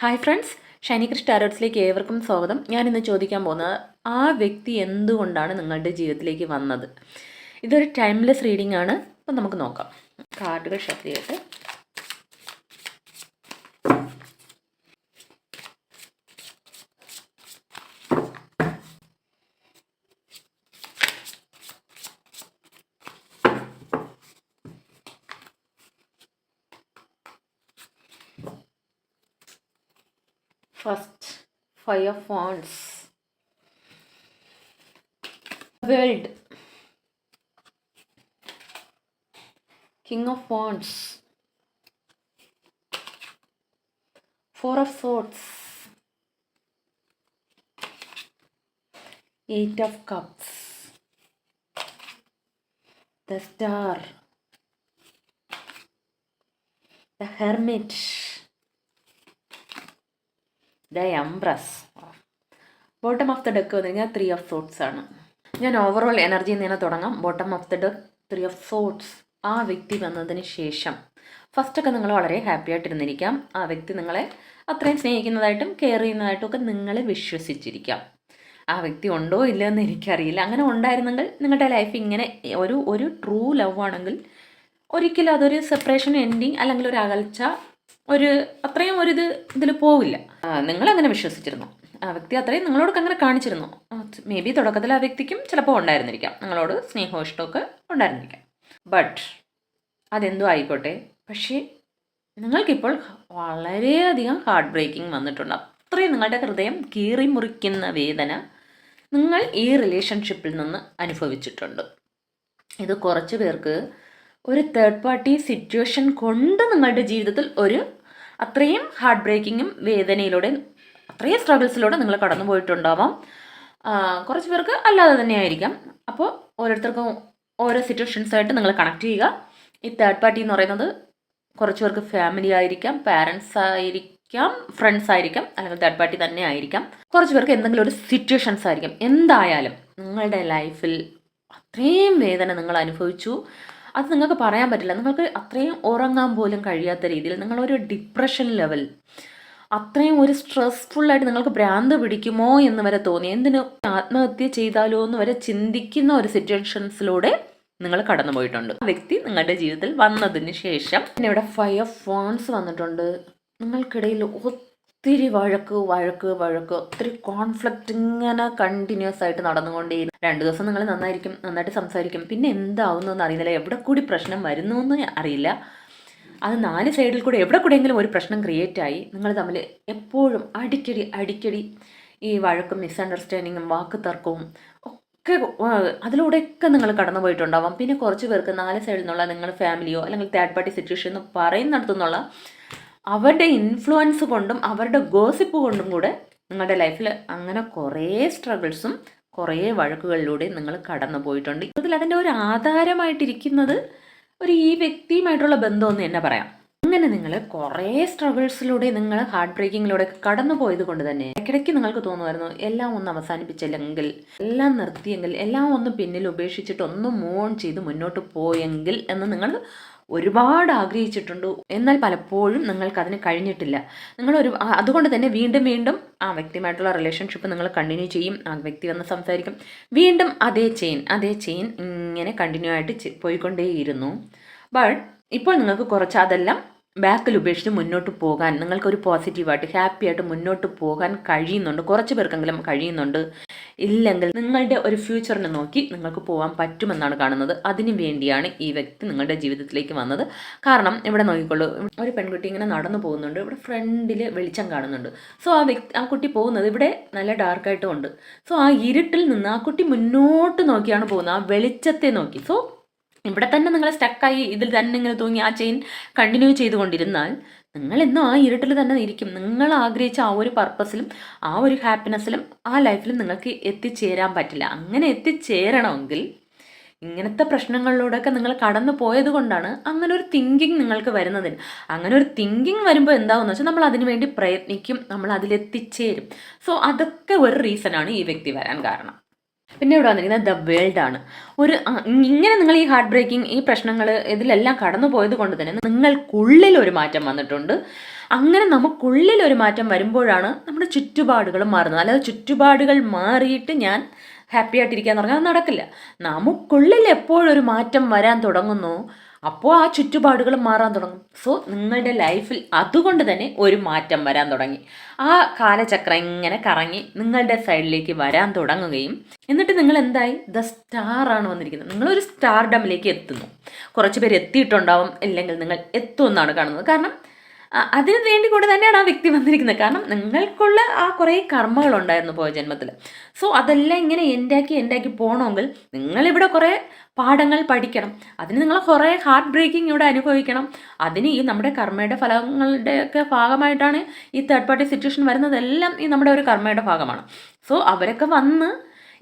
Hi friends, Shiny Krish ടാരോട്സിലേക്ക് ഏവർക്കും സ്വാഗതം. ഞാനിന്ന് ചോദിക്കാൻ പോകുന്നത് ആ വ്യക്തി എന്തുകൊണ്ടാണ് നിങ്ങളുടെ ജീവിതത്തിലേക്ക് വന്നത്. ഇതൊരു ടൈംലെസ് റീഡിംഗ് ആണ്. അപ്പം നമുക്ക് നോക്കാം. കാർഡുകൾ ഷഫിൾ ചെയ്തിട്ട് first five of wands, world, king of wands, four of swords, eight of cups, the star, the hermit, the empress. Bottom of the deck വന്നു കഴിഞ്ഞാൽ ത്രീ ഓഫ് സോട്ട്സ് ആണ്. ഞാൻ ഓവറോൾ എനർജിയിൽ നിന്ന് തുടങ്ങാം. Bottom of the deck, three of swords. ആ വ്യക്തി വന്നതിന് ശേഷം ഫസ്റ്റൊക്കെ നിങ്ങൾ വളരെ ഹാപ്പി ആയിട്ടിരുന്നിരിക്കാം. ആ വ്യക്തി നിങ്ങളെ അത്രയും സ്നേഹിക്കുന്നതായിട്ടും കെയർ ചെയ്യുന്നതായിട്ടും ഒക്കെ നിങ്ങളെ വിശ്വസിച്ചിരിക്കാം. ആ വ്യക്തി ഉണ്ടോ ഇല്ലയോ എന്ന് എനിക്കറിയില്ല. അങ്ങനെ ഉണ്ടായിരുന്നെങ്കിൽ നിങ്ങളുടെ ലൈഫ് ഇങ്ങനെ ഒരു ട്രൂ ലവ് ആണെങ്കിൽ ഒരിക്കലും അതൊരു സെപ്പറേഷൻ എൻഡിങ് അല്ലെങ്കിൽ ഒരു അകൽച്ച അത്രയും ഇതിൽ പോവില്ല. നിങ്ങളങ്ങനെ വിശ്വസിച്ചിരുന്നു. ആ വ്യക്തി അത്രയും നിങ്ങളോടൊക്കെ അങ്ങനെ കാണിച്ചിരുന്നു. മേ ബി തുടക്കത്തിൽ ആ വ്യക്തിക്കും ചിലപ്പോൾ ഉണ്ടായിരുന്നിരിക്കാം, നിങ്ങളോട് സ്നേഹവും ഇഷ്ടമൊക്കെ ഉണ്ടായിരുന്നിരിക്കാം. ബട്ട് അതെന്തോ ആയിക്കോട്ടെ, പക്ഷേ നിങ്ങൾക്കിപ്പോൾ വളരെയധികം ഹാർട്ട് ബ്രേക്കിംഗ് വന്നിട്ടുണ്ട്. അത്രയും നിങ്ങളുടെ ഹൃദയം കീറി മുറിക്കുന്ന വേദന നിങ്ങൾ ഈ റിലേഷൻഷിപ്പിൽ നിന്ന് അനുഭവിച്ചിട്ടുണ്ട്. ഇത് കുറച്ച് പേർക്ക് ഒരു തേർഡ് പാർട്ടി സിറ്റുവേഷൻ കൊണ്ട് നിങ്ങളുടെ ജീവിതത്തിൽ അത്രയും ഹാർട്ട് ബ്രേക്കിങ്ങും വേദനയിലൂടെ അത്രയും സ്ട്രഗിൾസിലൂടെ നിങ്ങൾ കടന്നു പോയിട്ടുണ്ടാവാം. കുറച്ച് പേർക്ക് അല്ലാതെ തന്നെ ആയിരിക്കാം. അപ്പോൾ ഓരോരുത്തർക്കും ഓരോ സിറ്റുവേഷൻസായിട്ട് നിങ്ങൾ കണക്ട് ചെയ്യുക. ഈ തേർഡ് പാർട്ടി എന്ന് പറയുന്നത് കുറച്ച് പേർക്ക് ഫാമിലി ആയിരിക്കാം, പാരൻസ് ആയിരിക്കാം, ഫ്രണ്ട്സ് ആയിരിക്കാം, അല്ലെങ്കിൽ തേർഡ് പാർട്ടി തന്നെ ആയിരിക്കാം. കുറച്ച് പേർക്ക് എന്തെങ്കിലും ഒരു സിറ്റുവേഷൻസ് ആയിരിക്കും. എന്തായാലും നിങ്ങളുടെ ലൈഫിൽ അത്രയും വേദന നിങ്ങൾ അനുഭവിച്ചു. അത് നിങ്ങൾക്ക് പറയാൻ പറ്റില്ല. നിങ്ങൾക്ക് അത്രയും ഉറങ്ങാൻ പോലും കഴിയാത്ത രീതിയിൽ നിങ്ങളൊരു ഡിപ്രഷൻ ലെവൽ, അത്രയും ഒരു സ്ട്രെസ്ഫുള്ളായിട്ട് നിങ്ങൾക്ക് ഭ്രാന്ത് പിടിക്കുമോ എന്ന് വരെ തോന്നി, എന്തിനു ആത്മഹത്യ ചെയ്താലോ എന്ന് വരെ ചിന്തിക്കുന്ന ഒരു സിറ്റുവേഷൻസിലൂടെ നിങ്ങൾ കടന്നു പോയിട്ടുണ്ട്. ആ വ്യക്തി നിങ്ങളുടെ ജീവിതത്തിൽ വന്നതിന് ശേഷം പിന്നെ ഇവിടെ ഫൈവ് ഓഫ് വാണ്ട്സ് വന്നിട്ടുണ്ട്. നിങ്ങൾക്കിടയിൽ ഒത്തിരി വഴക്ക് ഒത്തിരി കോൺഫ്ലിക്റ്റ് ഇങ്ങനെ കണ്ടിന്യൂസ് ആയിട്ട് നടന്നുകൊണ്ടേയിരുന്നു. 2 ദിവസം നിങ്ങൾ നന്നായിട്ട് സംസാരിക്കും, പിന്നെ എന്താവുന്നതെന്ന് അറിയുന്നില്ല, എവിടെ കൂടി പ്രശ്നം വരുന്നു എന്ന് അറിയില്ല. അത് 4 സൈഡിൽ കൂടെ എവിടെ കൂടെയെങ്കിലും ഒരു പ്രശ്നം ക്രിയേറ്റ് ആയി നിങ്ങൾ തമ്മിൽ എപ്പോഴും അടിക്കടി ഈ വഴക്കും മിസ്അണ്ടർസ്റ്റാൻഡിങ്ങും വാക്ക് തർക്കവും ഒക്കെ അതിലൂടെയൊക്കെ നിങ്ങൾ കടന്നു പോയിട്ടുണ്ടാവാം. പിന്നെ കുറച്ച് പേർക്ക് 4 സൈഡിൽ നിന്നുള്ള നിങ്ങൾ ഫാമിലിയോ അല്ലെങ്കിൽ തേർഡ് പാർട്ടി സിറ്റുവേഷൻ എന്ന് പറയുന്നിടത്തുനിന്നുള്ള അവരുടെ ഇൻഫ്ലുവൻസ് കൊണ്ടും അവരുടെ ഗോസിപ്പ് കൊണ്ടും കൂടെ നിങ്ങളുടെ ലൈഫിൽ അങ്ങനെ കുറേ സ്ട്രഗിൾസും കുറേ വഴക്കുകളിലൂടെ നിങ്ങൾ കടന്നു പോയിട്ടുണ്ട്. ഇതിൽ അതിൻ്റെ ഒരു ആധാരമായിട്ടിരിക്കുന്നത് ഈ വ്യക്തിയുമായിട്ടുള്ള ബന്ധമെന്ന് തന്നെ പറയാം. അങ്ങനെ നിങ്ങൾ കുറേ സ്ട്രഗിൾസിലൂടെ നിങ്ങൾ ഹാർട്ട് ബ്രേക്കിങ്ങിലൂടെ കടന്നു പോയത് കൊണ്ട് തന്നെ ഇടയ്ക്കിടയ്ക്ക് നിങ്ങൾക്ക് തോന്നുമായിരുന്നു എല്ലാം ഒന്ന് അവസാനിപ്പിച്ചില്ലെങ്കിൽ, എല്ലാം നിർത്തിയെങ്കിൽ, എല്ലാം ഒന്ന് പിന്നിൽ ഉപേക്ഷിച്ചിട്ട് ഒന്ന് മൂവ് ഓൺ ചെയ്ത് മുന്നോട്ട് പോയെങ്കിൽ എന്ന് നിങ്ങൾ ഒരുപാട് ആഗ്രഹിച്ചിട്ടുണ്ട്. എന്നാൽ പലപ്പോഴും നിങ്ങൾക്കതിന് കഴിഞ്ഞിട്ടില്ല. അതുകൊണ്ട് തന്നെ വീണ്ടും ആ വ്യക്തിയുമായിട്ടുള്ള റിലേഷൻഷിപ്പ് നിങ്ങൾ കണ്ടിന്യൂ ചെയ്യും. ആ വ്യക്തി വന്ന് സംസാരിക്കും, വീണ്ടും അതേ ചെയിൻ ഇങ്ങനെ കണ്ടിന്യൂ ആയിട്ട് പോയിക്കൊണ്ടേയിരുന്നു. ബട്ട് ഇപ്പോൾ നിങ്ങൾക്ക് കുറച്ച് അതെല്ലാം ബാക്കിൽ ഉപേക്ഷിച്ച് മുന്നോട്ട് പോകാൻ, നിങ്ങൾക്കൊരു പോസിറ്റീവായിട്ട് ഹാപ്പി ആയിട്ട് മുന്നോട്ട് പോകാൻ കഴിയുന്നുണ്ട്. കുറച്ച് പേർക്കെങ്കിലും കഴിയുന്നുണ്ട്. ഇല്ലെങ്കിൽ നിങ്ങളുടെ ഒരു ഫ്യൂച്ചറിനെ നോക്കി നിങ്ങൾക്ക് പോകാൻ പറ്റുമെന്നാണ് കാണുന്നത്. അതിനു വേണ്ടിയാണ് ഈ വ്യക്തി നിങ്ങളുടെ ജീവിതത്തിലേക്ക് വന്നത്. കാരണം ഇവിടെ നോക്കിക്കോളൂ, ഒരു പെൺകുട്ടി ഇങ്ങനെ നടന്നു പോകുന്നുണ്ട്. ഇവിടെ ഫ്രണ്ടിൽ വെളിച്ചം കാണുന്നുണ്ട്. സോ ആ കുട്ടി പോകുന്നത് ഇവിടെ നല്ല ഡാർക്കായിട്ടും ഉണ്ട്. സോ ആ ഇരുട്ടിൽ നിന്ന് ആ കുട്ടി മുന്നോട്ട് നോക്കിയാണ് പോകുന്നത്, ആ വെളിച്ചത്തെ നോക്കി. സോ ഇവിടെ തന്നെ നിങ്ങൾ സ്റ്റക്കായി ഇതിൽ തന്നെ ഇങ്ങനെ തൂങ്ങി ആ ചെയിൻ കണ്ടിന്യൂ ചെയ്തുകൊണ്ടിരുന്നാൽ നിങ്ങൾ എന്നും ആ ഇരുട്ടിൽ തന്നെ ഇരിക്കും. നിങ്ങൾ ആഗ്രഹിച്ച ആ ഒരു പർപ്പസിലും ആ ഒരു ഹാപ്പിനെസ്സിലും ആ ലൈഫിലും നിങ്ങൾക്ക് എത്തിച്ചേരാൻ പറ്റില്ല. അങ്ങനെ എത്തിച്ചേരണമെങ്കിൽ ഇങ്ങനത്തെ പ്രശ്നങ്ങളിലൂടെയൊക്കെ നിങ്ങൾ കടന്നു പോയത് കൊണ്ടാണ് അങ്ങനെ ഒരു തിങ്കിങ് നിങ്ങൾക്ക് വരുന്നതിന്. അങ്ങനെ ഒരു തിങ്കിങ് വരുമ്പോൾ എന്താവുമെന്ന് വെച്ചാൽ നമ്മൾ അതിനു വേണ്ടി പ്രയത്നിക്കും, നമ്മൾ അതിലെത്തിച്ചേരും. സോ അതൊക്കെ ഒരു റീസണാണ് ഈ വ്യക്തി വരാൻ കാരണം. പിന്നെ ഇവിടെ വന്നിരിക്കുന്നത് ദ വേൾഡ് ആണ്. ഇങ്ങനെ നിങ്ങൾ ഈ ഹാർട്ട് ബ്രേക്കിംഗ്, ഈ പ്രശ്നങ്ങൾ ഇതിലെല്ലാം കടന്നു പോയത് കൊണ്ട് തന്നെ നിങ്ങൾക്കുള്ളിൽ ഒരു മാറ്റം വന്നിട്ടുണ്ട്. അങ്ങനെ നമുക്കുള്ളിൽ ഒരു മാറ്റം വരുമ്പോഴാണ് നമ്മുടെ ചുറ്റുപാടുകൾ മാറുന്നത്. അല്ലാതെ ചുറ്റുപാടുകൾ മാറിയിട്ട് ഞാൻ ഹാപ്പി ആയിട്ടിരിക്കാന്ന് പറഞ്ഞാൽ അത് നടക്കില്ല. നമുക്കുള്ളിൽ എപ്പോഴൊരു മാറ്റം വരാൻ തുടങ്ങുന്നു അപ്പോൾ ആ ചുറ്റുപാടുകൾ മാറാൻ തുടങ്ങും. സോ നിങ്ങളുടെ ലൈഫിൽ അതുകൊണ്ട് തന്നെ ഒരു മാറ്റം വരാൻ തുടങ്ങി. ആ കാലചക്രം ഇങ്ങനെ കറങ്ങി നിങ്ങളുടെ സൈഡിലേക്ക് വരാൻ തുടങ്ങുകയും എന്നിട്ട് നിങ്ങൾ എന്തായി സ്റ്റാറാണ് വന്നിരിക്കുന്നത്. നിങ്ങളൊരു സ്റ്റാർഡമിലേക്ക് എത്തുന്നു. കുറച്ച് പേര് എത്തിയിട്ടുണ്ടാവും, ഇല്ലെങ്കിൽ നിങ്ങൾ എത്തുമെന്നാണ് കാണുന്നത്. കാരണം അതിന് വേണ്ടി കൂടെ തന്നെയാണ് ആ വ്യക്തി വന്നിരിക്കുന്നത്. കാരണം നിങ്ങൾക്കുള്ള ആ കുറേ കർമ്മകളുണ്ടായിരുന്നു പോയ ജന്മത്തിൽ. സോ അതെല്ലാം ഇങ്ങനെ എൻഡാക്കി പോകണമെങ്കിൽ നിങ്ങളിവിടെ കുറേ പാഠങ്ങൾ പഠിക്കണം. അതിന് നിങ്ങൾ കുറേ ഹാർട്ട് ബ്രേക്കിംഗ് ഇവിടെ അനുഭവിക്കണം. അതിന് ഈ നമ്മുടെ കർമ്മയുടെ ഫലങ്ങളുടെയൊക്കെ ഭാഗമായിട്ടാണ് ഈ തേർഡ് പാർട്ടി സിറ്റുവേഷൻ വരുന്നതെല്ലാം ഈ നമ്മുടെ ഒരു കർമ്മയുടെ ഭാഗമാണ്. സോ അവരൊക്കെ വന്ന്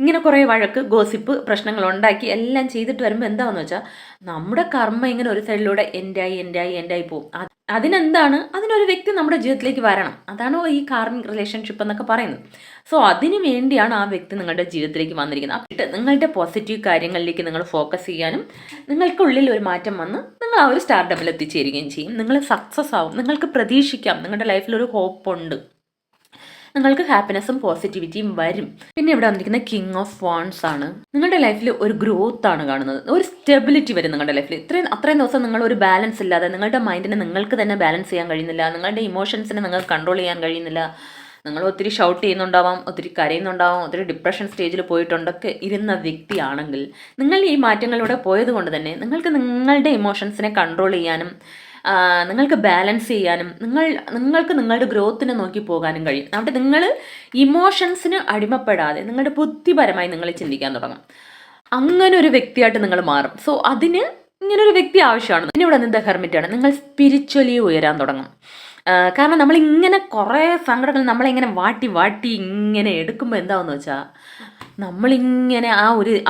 ഇങ്ങനെ കുറേ വഴക്ക്, ഗോസിപ്പ്, പ്രശ്നങ്ങൾ ഉണ്ടാക്കി എല്ലാം ചെയ്തിട്ട് വരുമ്പോൾ എന്താണെന്ന് വെച്ചാൽ നമ്മുടെ കർമ്മ ഇങ്ങനെ ഒരു സൈഡിലൂടെ എൻഡായി പോകും. അതിനൊരു വ്യക്തി നമ്മുടെ ജീവിതത്തിലേക്ക് വരണം. അതാണ് ഈ കാർമിക് റിലേഷൻഷിപ്പ് എന്നൊക്കെ പറയുന്നത്. സോ അതിന് വേണ്ടിയാണ് ആ വ്യക്തി നിങ്ങളുടെ ജീവിതത്തിലേക്ക് വന്നിരിക്കുന്നത്. നിങ്ങളുടെ പോസിറ്റീവ് കാര്യങ്ങളിലേക്ക് നിങ്ങൾ ഫോക്കസ് ചെയ്യാനും നിങ്ങൾക്കുള്ളിൽ ഒരു മാറ്റം വന്ന് നിങ്ങൾ ആ ഒരു സ്റ്റാർഡമിൽ എത്തിച്ചേരുകയും ചെയ്യും. നിങ്ങൾ സക്സസ് ആവും. നിങ്ങൾക്ക് പ്രതീക്ഷിക്കാം. നിങ്ങളുടെ ലൈഫിൽ ഒരു ഹോപ്പുണ്ട്. നിങ്ങൾക്ക് ഹാപ്പിനെസ്സും പോസിറ്റിവിറ്റിയും വരും. പിന്നെ ഇവിടെ വന്നിരിക്കുന്ന കിങ് ഓഫ് വാൺസ് ആണ്. നിങ്ങളുടെ ലൈഫിൽ ഒരു ഗ്രോത്ത് ആണ് കാണുന്നത്. ഒരു സ്റ്റെബിലിറ്റി വരും നിങ്ങളുടെ ലൈഫിൽ. അത്രയും ദിവസം നിങ്ങൾ ഒരു ബാലൻസ് ഇല്ലാതെ, നിങ്ങളുടെ മൈൻഡിനെ നിങ്ങൾക്ക് തന്നെ ബാലൻസ് ചെയ്യാൻ കഴിയുന്നില്ല, നിങ്ങളുടെ ഇമോഷൻസിനെ നിങ്ങൾക്ക് കൺട്രോൾ ചെയ്യാൻ കഴിയുന്നില്ല, നിങ്ങൾ ഒത്തിരി ഷൗട്ട് ചെയ്യുന്നുണ്ടാവാം, ഒത്തിരി കരയുന്നുണ്ടാവാം, ഒത്തിരി ഡിപ്രഷൻ സ്റ്റേജിൽ പോയിട്ടുണ്ടൊക്കെ ഇരുന്ന വ്യക്തിയാണെങ്കിൽ നിങ്ങൾ ഈ മാറ്റങ്ങളിലൂടെ പോയത് കൊണ്ട് തന്നെ നിങ്ങൾക്ക് നിങ്ങളുടെ ഇമോഷൻസിനെ കൺട്രോൾ ചെയ്യാനും നിങ്ങൾക്ക് ബാലൻസ് ചെയ്യാനും നിങ്ങൾക്ക് നിങ്ങളുടെ ഗ്രോത്തിനെ നോക്കി പോകാനും കഴിയും. അവിടെ നിങ്ങൾ ഇമോഷൻസിന് അടിമപ്പെടാതെ നിങ്ങളുടെ ബുദ്ധിപരമായി നിങ്ങൾ ചിന്തിക്കാൻ തുടങ്ങും. അങ്ങനെ ഒരു വ്യക്തിയായിട്ട് നിങ്ങൾ മാറും. സോ അതിന് ഇങ്ങനൊരു വ്യക്തി ആവശ്യമാണ്. പിന്നെ ഇവിടെ നിന്ന് ഹെർമിറ്റാണ്. നിങ്ങൾ സ്പിരിച്വലി ഉയരാൻ തുടങ്ങും. കാരണം നമ്മളിങ്ങനെ കുറേ സങ്കടങ്ങൾ നമ്മളിങ്ങനെ വാട്ടി ഇങ്ങനെ എടുക്കുമ്പോൾ എന്താണെന്ന് വെച്ചാൽ നമ്മളിങ്ങനെ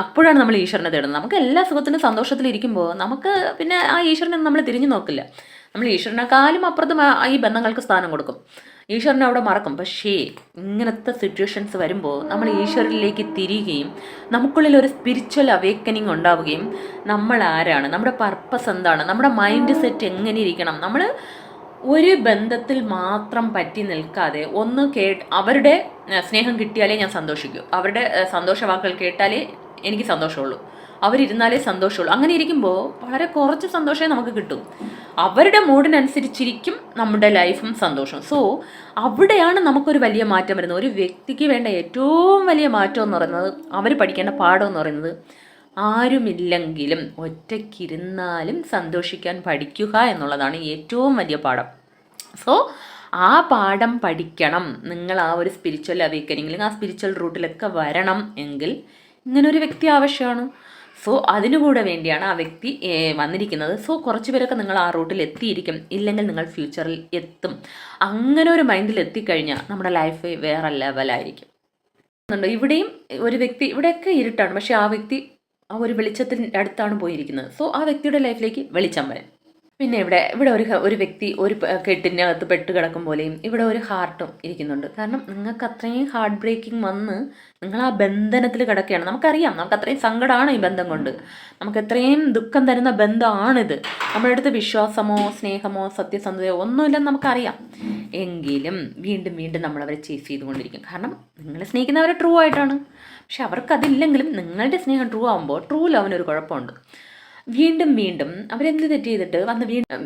അപ്പോഴാണ് നമ്മൾ ഈശ്വരനെ തേടുന്നത്. നമുക്ക് എല്ലാ സുഖത്തിനും സന്തോഷത്തിലിരിക്കുമ്പോൾ നമുക്ക് പിന്നെ ആ ഈശ്വരനെ നമ്മൾ തിരിഞ്ഞു നോക്കില്ല. നമ്മൾ ഈശ്വരനെക്കാളും അപ്പുറത്തും ഈ ബന്ധങ്ങൾക്ക് സ്ഥാനം കൊടുക്കും. ഈശ്വരനെ അവിടെ മറക്കും. പക്ഷേ ഇങ്ങനത്തെ സിറ്റുവേഷൻസ് വരുമ്പോൾ നമ്മൾ ഈശ്വരനിലേക്ക് തിരിയുകയും നമുക്കുള്ളിൽ ഒരു സ്പിരിച്വൽ അവേക്കനിങ് ഉണ്ടാവുകയും നമ്മൾ ആരാണ്, നമ്മുടെ പർപ്പസ് എന്താണ്, നമ്മുടെ മൈൻഡ് സെറ്റ് എങ്ങനെ ഇരിക്കണം, നമ്മൾ ഒരു ബന്ധത്തിൽ മാത്രം പറ്റി നിൽക്കാതെ അവരുടെ സ്നേഹം കിട്ടിയാലേ ഞാൻ സന്തോഷിക്കൂ, അവരുടെ സന്തോഷവാക്കുകൾ കേട്ടാലേ എനിക്ക് സന്തോഷമുള്ളൂ, അവരിരുന്നാലേ സന്തോഷമുള്ളൂ. അങ്ങനെ ഇരിക്കുമ്പോൾ വളരെ കുറച്ച് സന്തോഷമേ നമുക്ക് കിട്ടും. അവരുടെ മൂഡിനനുസരിച്ചിരിക്കും നമ്മുടെ ലൈഫും സന്തോഷവും. സോ അവിടെയാണ് നമുക്കൊരു വലിയ മാറ്റം വരുന്നത്. ഒരു വ്യക്തിക്ക് വേണ്ട ഏറ്റവും വലിയ മാറ്റം എന്ന് പറയുന്നത്, അവർ പഠിക്കേണ്ട പാഠം എന്ന് പറയുന്നത്, ആരുമില്ലെങ്കിലും ഒറ്റയ്ക്കിരുന്നാലും സന്തോഷിക്കാൻ പഠിക്കുക എന്നുള്ളതാണ് ഏറ്റവും വലിയ പാഠം. സോ ആ പാഠം പഠിക്കണം. നിങ്ങൾ ആ ഒരു സ്പിരിച്വൽ അവേക്കനിങ്ങിലും ആ സ്പിരിച്വൽ റൂട്ടിലൊക്കെ വരണം എങ്കിൽ ഇങ്ങനൊരു വ്യക്തി ആവശ്യമാണ്. സോ അതിനുകൂടെ വേണ്ടിയാണ് ആ വ്യക്തി വന്നിരിക്കുന്നത്. സോ കുറച്ച് പേരൊക്കെ നിങ്ങൾ ആ റൂട്ടിൽ എത്തിയിരിക്കും, ഇല്ലെങ്കിൽ നിങ്ങൾ ഫ്യൂച്ചറിൽ എത്തും. അങ്ങനെ ഒരു മൈൻഡിൽ എത്തിക്കഴിഞ്ഞാൽ നമ്മുടെ ലൈഫ് വേറെ ലെവലായിരിക്കും. ഇവിടെയും ഒരു വ്യക്തി, ഇവിടെയൊക്കെ ഇരുട്ടാണ്, പക്ഷെ ആ വ്യക്തി ആ ഒരു വെളിച്ചത്തിൻ്റെ അടുത്താണ് പോയിരിക്കുന്നത്. സോ ആ വ്യക്തിയുടെ ലൈഫിലേക്ക് വെളിച്ചം വരും. പിന്നെ ഇവിടെ ഒരു വ്യക്തി ഒരു കെട്ടിനകത്ത് പെട്ട് കിടക്കും പോലെയും ഇവിടെ ഒരു ഹാർട്ടും ഇരിക്കുന്നുണ്ട്. കാരണം നിങ്ങൾക്ക് അത്രയും ഹാർട്ട് ബ്രേക്കിംഗ് വന്ന് നിങ്ങൾ ആ ബന്ധനത്തിൽ കിടക്കുകയാണ്. നമുക്കറിയാം, നമുക്ക് അത്രയും സങ്കടമാണ് ഈ ബന്ധം കൊണ്ട്, നമുക്ക് എത്രയും ദുഃഖം തരുന്ന ബന്ധമാണിത്. നമ്മുടെ അടുത്ത് വിശ്വാസമോ സ്നേഹമോ സത്യസന്ധതയോ ഒന്നുമില്ലെന്ന് നമുക്കറിയാം. എങ്കിലും വീണ്ടും നമ്മളവരെ ചേസ് ചെയ്തുകൊണ്ടിരിക്കും. കാരണം നിങ്ങൾ സ്നേഹിക്കുന്നവരെ ട്രൂ ആയിട്ടാണ്. പക്ഷെ അവർക്കതില്ലെങ്കിലും നിങ്ങളുടെ സ്നേഹം ട്രൂ ആകുമ്പോൾ ട്രൂ ലവിനൊരു കുഴപ്പമുണ്ട്. വീണ്ടും അവരെന്ത് തെറ്റ് ചെയ്തിട്ട്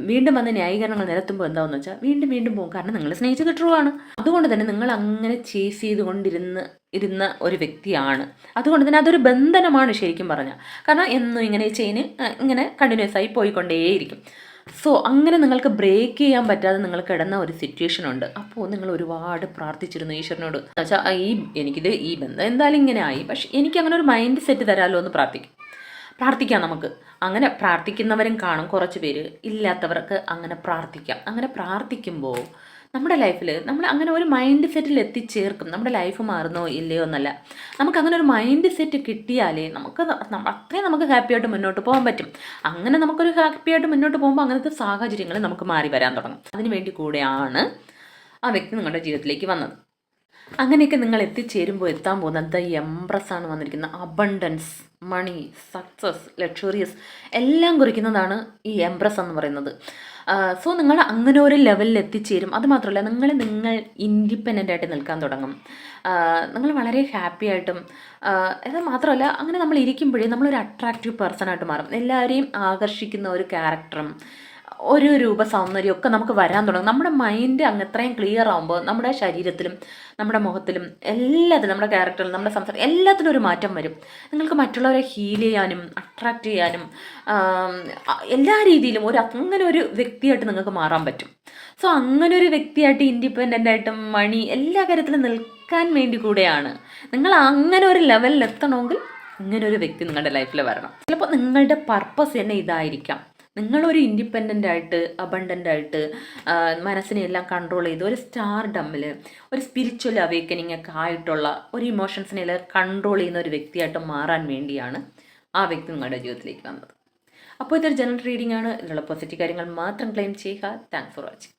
വീണ്ടും വന്ന് ന്യായീകരണങ്ങൾ നിരത്തുമ്പോൾ എന്താണെന്ന് വെച്ചാൽ വീണ്ടും പോകും. കാരണം നിങ്ങൾ സ്നേഹിച്ചത് ട്രൂ ആണ്. അതുകൊണ്ട് തന്നെ നിങ്ങൾ അങ്ങനെ ചേസ് ചെയ്തുകൊണ്ടിരുന്ന ഒരു വ്യക്തിയാണ്. അതുകൊണ്ട് തന്നെ അതൊരു ബന്ധനമാണ് ശരിക്കും പറഞ്ഞാൽ. കാരണം എന്നും ഇങ്ങനെ ചെയിന് ഇങ്ങനെ കണ്ടിന്യൂസ് ആയി പോയിക്കൊണ്ടേയിരിക്കും. സോ അങ്ങനെ നിങ്ങൾക്ക് ബ്രേക്ക് ചെയ്യാൻ പറ്റാതെ നിങ്ങൾ കിടന്ന ഒരു സിറ്റുവേഷൻ ഉണ്ട്. അപ്പോൾ നിങ്ങൾ ഒരുപാട് പ്രാർത്ഥിച്ചിരുന്നു ഈശ്വരനോട്. എന്നുവെച്ചാൽ ഈ ബന്ധം എന്തായാലും ഇങ്ങനെ ആയി, പക്ഷെ എനിക്ക് അങ്ങനെ ഒരു മൈൻഡ് സെറ്റ് തരാമല്ലോ എന്ന് പ്രാർത്ഥിക്കാം നമുക്ക്. അങ്ങനെ പ്രാർത്ഥിക്കുന്നവരും കാണും കുറച്ച് പേര്, ഇല്ലാത്തവർക്ക് അങ്ങനെ പ്രാർത്ഥിക്കാം. അങ്ങനെ പ്രാർത്ഥിക്കുമ്പോൾ നമ്മുടെ ലൈഫിൽ നമ്മൾ അങ്ങനെ ഒരു മൈൻഡ് സെറ്റിൽ എത്തിച്ചേർക്കും. നമ്മുടെ ലൈഫ് മാറുന്നോ ഇല്ലയോ എന്നല്ല, നമുക്ക് അങ്ങനെ ഒരു മൈൻഡ് സെറ്റ് കിട്ടിയാലേ അത്രയും നമുക്ക് ഹാപ്പിയായിട്ട് മുന്നോട്ട് പോകാൻ പറ്റും. അങ്ങനെ നമുക്കൊരു ഹാപ്പിയായിട്ട് മുന്നോട്ട് പോകുമ്പോൾ അങ്ങനത്തെ സാഹചര്യങ്ങൾ നമുക്ക് മാറി വരാൻ തുടങ്ങും. അതിനു വേണ്ടി കൂടെയാണ് ആ വ്യക്തി നിങ്ങളുടെ ജീവിതത്തിലേക്ക് വന്നത്. അങ്ങനെയൊക്കെ നിങ്ങൾ എത്തിച്ചേരുമ്പോൾ എത്താൻ പോകുന്നത് ദ എംപ്രസ് ആണ് വന്നിരിക്കുന്നത്. അബണ്ടൻസ്, മണി, സക്സസ്, ലക്ഷറിയസ് എല്ലാം കുറിക്കുന്നതാണ് ഈ എംപ്രസ് എന്ന് പറയുന്നത്. സോ നിങ്ങൾ അങ്ങനെ ഒരു ലെവലിൽ എത്തിച്ചേരും. അതുമാത്രമല്ല നിങ്ങൾ ഇൻഡിപെൻഡൻ്റ് ആയിട്ട് നിൽക്കാൻ തുടങ്ങും. നിങ്ങൾ വളരെ ഹാപ്പി ആയിട്ടും അത് മാത്രമല്ല അങ്ങനെ നമ്മൾ ഇരിക്കുമ്പോഴേ നമ്മളൊരു അട്രാക്റ്റീവ് പേഴ്സണായിട്ട് മാറും. എല്ലാവരെയും ആകർഷിക്കുന്ന ഒരു ക്യാരക്ടറും ഒരു രൂപ സൗന്ദര്യം ഒക്കെ നമുക്ക് വരാൻ തുടങ്ങും. നമ്മുടെ മൈൻഡ് അങ്ങ് എത്രയും ക്ലിയർ ആകുമ്പോൾ നമ്മുടെ ശരീരത്തിലും നമ്മുടെ മുഖത്തിലും എല്ലാത്തിലും നമ്മുടെ ക്യാരക്ടറിലും നമ്മുടെ സംസാരം എല്ലാത്തിലും ഒരു മാറ്റം വരും. നിങ്ങൾക്ക് മറ്റുള്ളവരെ ഹീൽ ചെയ്യാനും അട്രാക്റ്റ് ചെയ്യാനും എല്ലാ രീതിയിലും അങ്ങനെ ഒരു വ്യക്തിയായിട്ട് നിങ്ങൾക്ക് മാറാൻ പറ്റും. സോ അങ്ങനെ ഒരു വ്യക്തിയായിട്ട് ഇൻഡിപെൻഡൻ്റ് ആയിട്ടും മണി എല്ലാ കാര്യത്തിലും നിൽക്കാൻ വേണ്ടി കൂടെയാണ്. നിങ്ങൾ അങ്ങനെ ഒരു ലെവലിൽ എത്തണമെങ്കിൽ ഇങ്ങനെ ഒരു വ്യക്തി നിങ്ങളുടെ ലൈഫിൽ വരണം. ചിലപ്പോൾ നിങ്ങളുടെ പർപ്പസ് തന്നെ ഇതായിരിക്കാം. നിങ്ങളൊരു ഇൻഡിപെൻഡൻ്റ് ആയിട്ട് അബണ്ടൻ്റ് ആയിട്ട് മനസ്സിനെ എല്ലാം കൺട്രോൾ ചെയ്ത് ഒരു സ്റ്റാർ ഡമ്മിൽ ഒരു സ്പിരിച്വൽ അവേക്കനിങ് ഒക്കെ ആയിട്ടുള്ള ഒരു ഇമോഷൻസിനെ എല്ലാം കൺട്രോൾ ചെയ്യുന്ന ഒരു വ്യക്തിയായിട്ട് മാറാൻ വേണ്ടിയാണ് ആ വ്യക്തി നിങ്ങളുടെ ജീവിതത്തിലേക്ക് വന്നത്. അപ്പോൾ ഇതൊരു ജനറൽ റീഡിംഗ് ആണ്. ഇതിലുള്ള പോസിറ്റീവ് കാര്യങ്ങൾ മാത്രം ക്ലെയിം ചെയ്യുക. Thanks for watching.